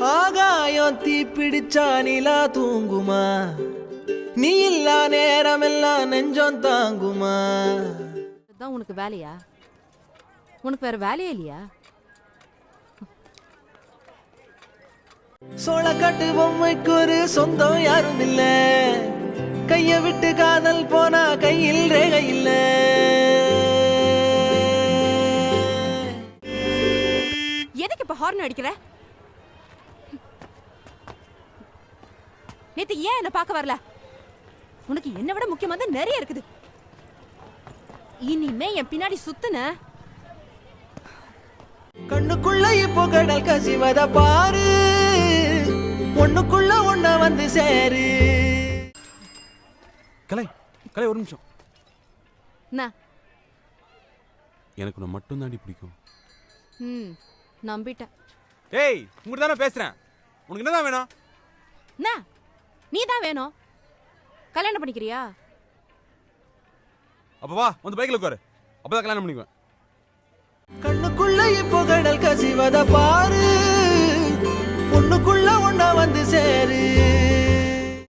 ஆகாயம் தீ பிடிச்சா நிலா தூங்குமா, நீ இல்லா நேரம் எல்லாம் நெஞ்சம் தாங்குமா. தான் உனக்கு வேலையா? உனக்கு வேற வேலையே இல்லையா? சோளக்காட்டு பொம்மைக்கு ஒரு சொந்தம் யாரும் இல்ல, கைய விட்டு காதல் போனா கையில் ரேகை இல்ல. எதுக்கு இப்ப ஹார்ன் அடிக்கிற? நேத்து ஏன் என்ன பார்க்க வரல? உனக்கு என்ன விட முக்கியமானது நிறைய இருக்குது. இனிமே என் பின்னாடி சுத்துன கண்ணுக்குள்ள இப்போ கடல் கசிவத பாரு, ஒண்ணுக்குள்ள ஒண்ண வந்து சேரு. கலை கலை ஒரு நிமிஷம். எனக்கு உன்னை மட்டும் தாண்டி பிடிக்கும். நம்பிட்டேன். ஏய், உங்ககிட்ட தானே பேசுறேன். உனக்கு என்னதான் வேணும்? நீ தான் வேணும். கல்யாணம் பண்ணிக்கிறியா? அப்ப வா, வந்து பைக்ல உட்காரு. அப்பதான் கல்யாணம் பண்ணிக்குவேன். கண்ணுக்குள்ள இப்போ கடல் கசிவத பாரு,